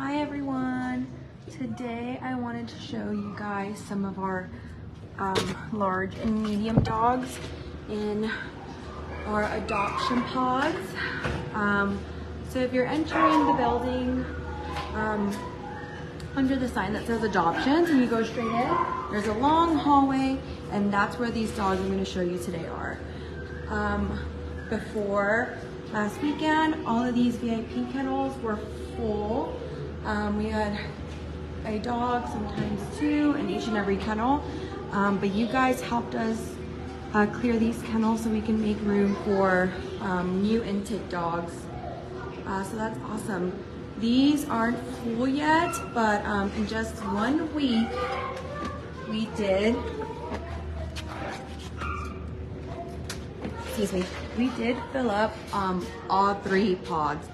Hi everyone. Today I wanted to show you guys some of our large and medium dogs in our adoption pods. So if you're entering the building under the sign that says adoptions and you go straight in, there's a long hallway and that's where these dogs I'm going to show you today are. Before last weekend, all of these VIP kennels were full. We had a dog, sometimes two, in each and every kennel. But you guys helped us clear these kennels so we can make room for new intake dogs. So that's awesome. These aren't full yet, but in just 1 week, we did, we did fill up all 3 pods.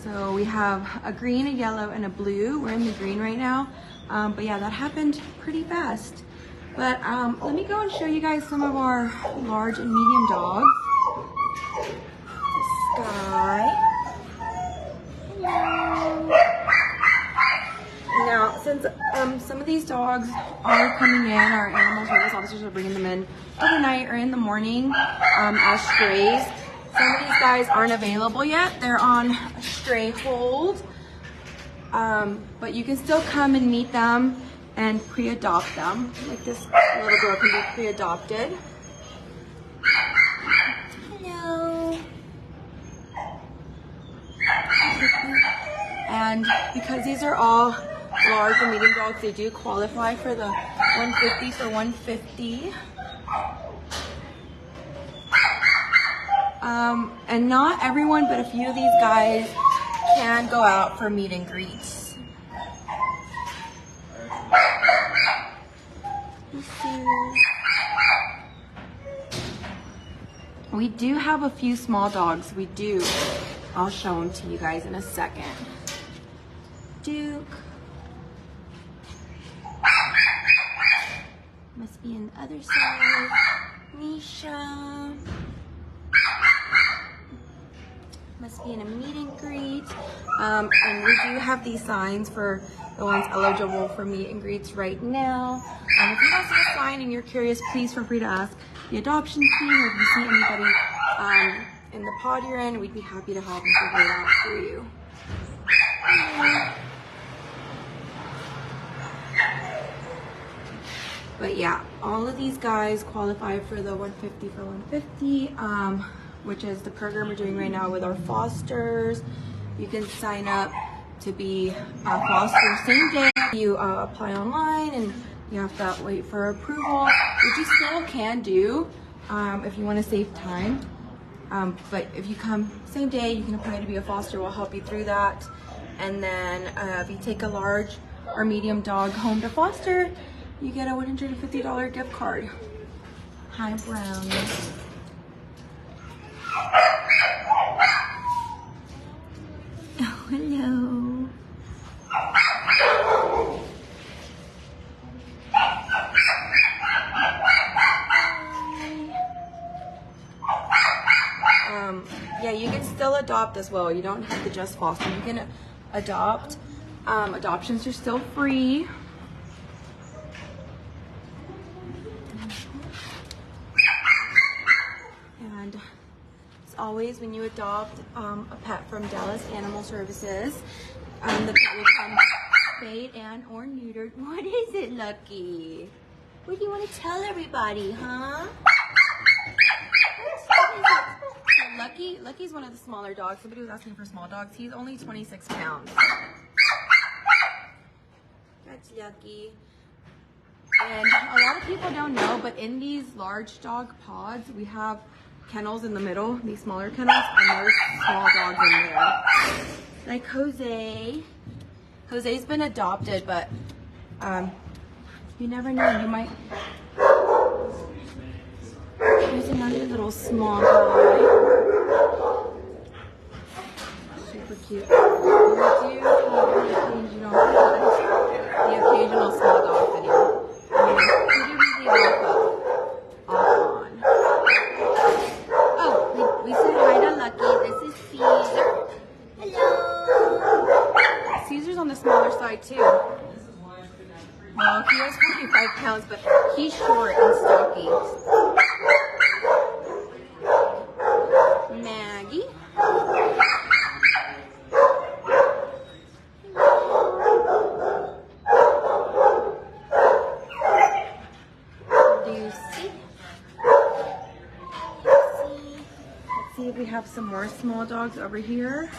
So we have a green, a yellow, and a blue. We're in the green right now. But yeah, that happened pretty fast. But let me go and show you guys some of our large and medium dogs. Sky. Hello. Now, since some of these dogs are coming in, our animal service officers are bringing them in overnight or in the morning as strays. Some of these guys aren't available yet. They're on a stray hold. But you can still come and meet them and pre-adopt them. Like this little girl can be pre-adopted. Hello. And because these are all large and medium dogs, they do qualify for the 150 for 150. And not everyone, but a few of these guys can go out for meet and greets. We do have a few small dogs. We do. I'll show them to you guys in a second. Duke. Must be on the other side. Misha. Must be in a meet and greet. And we do have these signs for the ones eligible for meet and greets right now. If you don't see a sign and you're curious, please feel free to ask the adoption team, or if you see anybody in the pod you're in, we'd be happy to help and figure it out for you. But yeah, all of these guys qualify for the 150 for 150, which is the program we're doing right now with our fosters. You can sign up to be a foster same day. You apply online and you have to wait for approval, which you still can do if you want to save time. But if you come same day, you can apply to be a foster. We'll help you through that. And then if you take a large or medium dog home to foster, you get a $150 gift card. Hi, Brown. Oh, hello. Yeah, you can still adopt as well. You don't have to just foster. You can adopt. Adoptions are still free. And as always, when you adopt a pet from Dallas Animal Services, the pet will come spayed and or neutered. What is it, Lucky? What do you want to tell everybody, huh? Lucky's one of the smaller dogs. Somebody was asking for small dogs. He's only 26 pounds. That's Lucky. And a lot of people don't know, but in these large dog pods, we have kennels in the middle, these smaller kennels, and there's small dogs in there. Like Jose. Jose's been adopted, but you never know. You might. There's another little small guy. Super cute. We do have the occasional small dog video. We do leave off on. Oh, we said hi to Lucky. This is Caesar. Hello. side too. Well, he was 45 pounds, but he's short and stocky. Maggie. Lucy. Let's see if we have some more small dogs over here.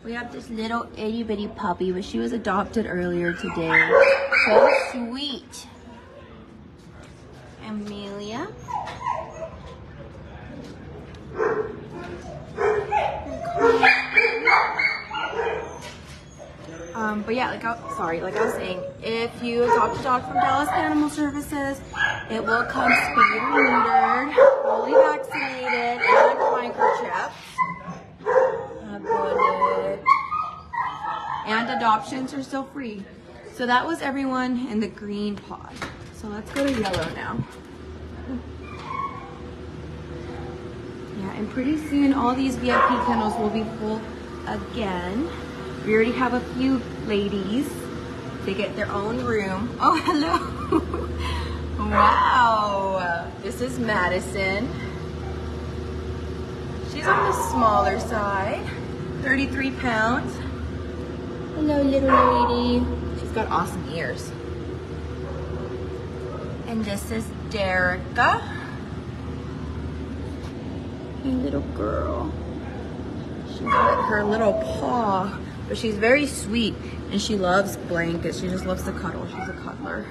We have this little itty bitty puppy, but she was adopted earlier today. So sweet. Amelia. But yeah, like I was saying, if you adopt a dog from Dallas Animal Services, it will come spayed or neutered, fully vaccinated, and microchipped. And adoptions are still free. So that was everyone in the green pod. So let's go to yellow now. Yeah, and pretty soon all these VIP kennels will be full again. We already have a few ladies. They get their own room. Oh, hello. Wow. This is Madison. She's on the smaller side. 33 pounds. Hello, little lady. She's got awesome ears. And this is Derica. Hey, little girl. She's got her little paw, but she's very sweet and she loves blankets. She just loves to cuddle. She's a cuddler.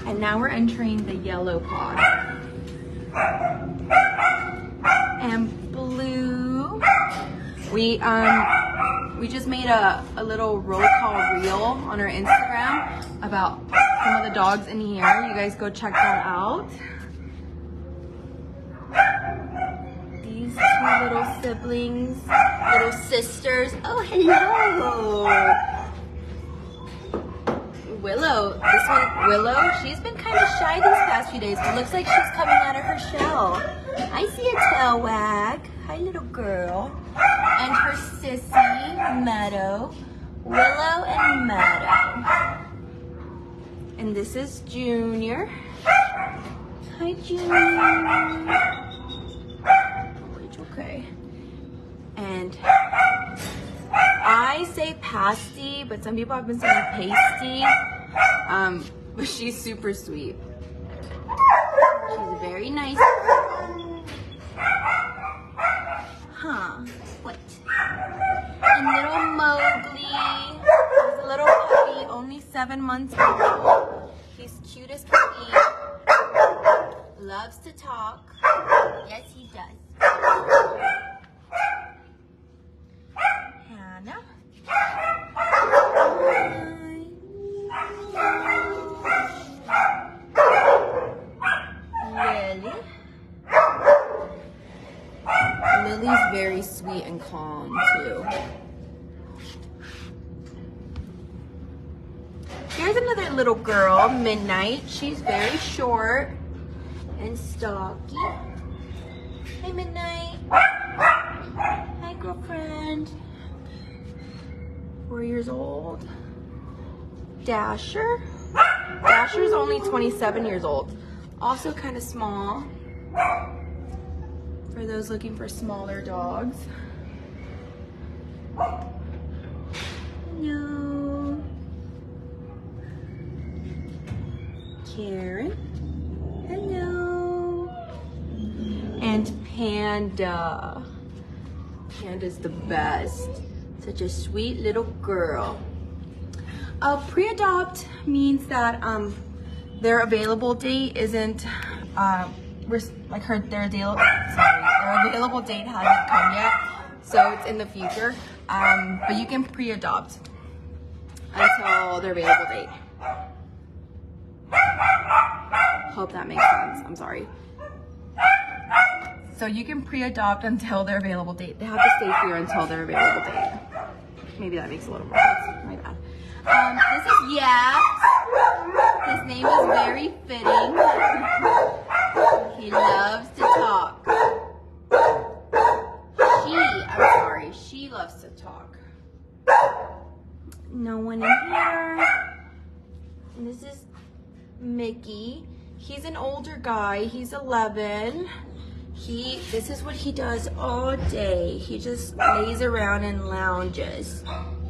And now we're entering the yellow pod. And blue. We just made a little roll call reel on our Instagram about some of the dogs in here. You guys go check that out. These two little siblings, little sisters. Oh, hello. Willow, this one, Willow, she's been kind of shy these past few days, but looks like she's coming out of her shell. I see a tail wag. Hi, little girl. And her sissy, Meadow. Willow and Meadow. And this is Junior. Hi, Junior. It's okay. And I say pasty, but some people have been saying pasty. But she's super sweet. She's a very nice girl. Huh? What? And little Mowgli. He's a little puppy, only 7 months old. He's cute as can be. Loves to talk. Yes, he does. Hannah. Lily. Lily's very sweet and calm too. Here's another little girl, Midnight. She's very short and stocky. Hey, Midnight. Hi, girlfriend. 4 years old. Dasher. Dasher's only 27 years old. Also kind of small. For those looking for smaller dogs. No. Karen. Hello. And Panda. Panda's the best. Such a sweet little girl. Pre-adopt means that their available date isn't their available date hasn't come yet, so it's in the future. But you can pre-adopt until their available date. Hope that makes sense. I'm sorry. So you can pre-adopt until their available date. They have to stay here until their available date. Maybe that makes a little more sense. My bad. This is Yaps. His name is very fitting. He loves to talk. She loves talk. No one in here. And this is Mickey. He's an older guy. He's 11. This is what he does all day. He just lays around and lounges.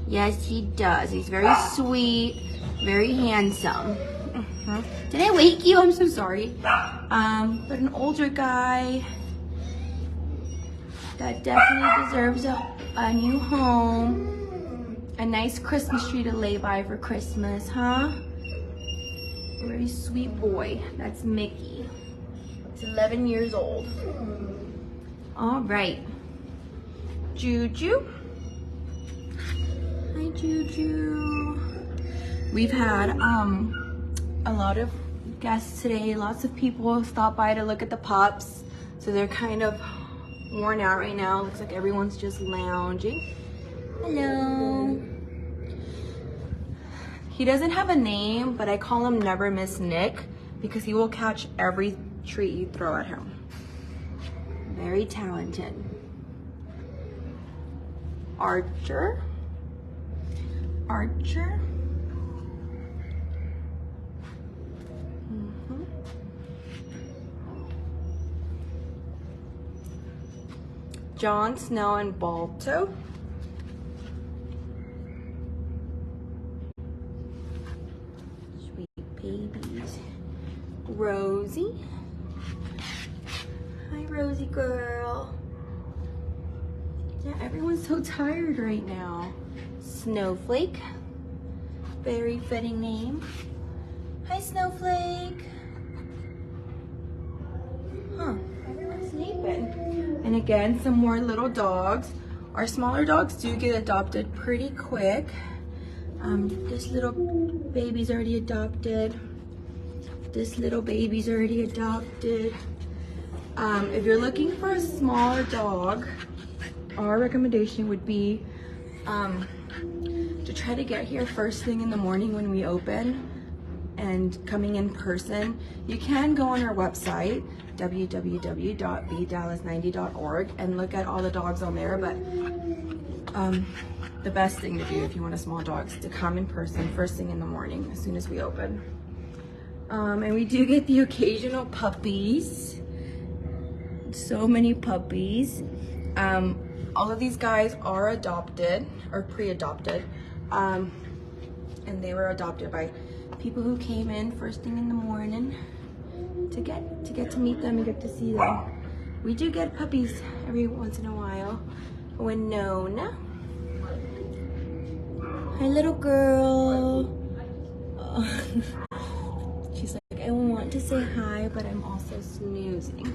Yes, he does. He's very sweet, very handsome. Did I wake you? I'm so sorry. But an older guy that definitely deserves a new home. A nice Christmas tree to lay by for Christmas, huh? A very sweet boy. That's Mickey. He's 11 years old. All right. Juju. Hi, Juju. We've had a lot of guests today. Lots of people stop by to look at the pups. So they're kind of worn out right now. Looks like everyone's just lounging. Hello. He doesn't have a name, but I call him Never Miss Nick because he will catch every treat you throw at him. Very talented. Archer. Archer. Jon Snow and Balto. Sweet babies. Rosie. Hi, Rosie girl. Yeah, everyone's so tired right now. Snowflake. Very fitting name. Hi, Snowflake. Huh, everyone's sleeping. And again, some more little dogs. Our smaller dogs do get adopted pretty quick. This little baby's already adopted. This little baby's already adopted. If you're looking for a smaller dog, our recommendation would be to try to get here first thing in the morning when we open and coming in person. You can go on our website, www.bdallas90.org, and look at all the dogs on there, but the best thing to do if you want a small dog is to come in person first thing in the morning as soon as we open. And we do get the occasional puppies. So many puppies. All of these guys are adopted or pre-adopted, and they were adopted by people who came in first thing in the morning to get to meet them and get to see them. We do get puppies every once in a while. Winona. Hi, little girl. She's like, I want to say hi, but I'm also snoozing.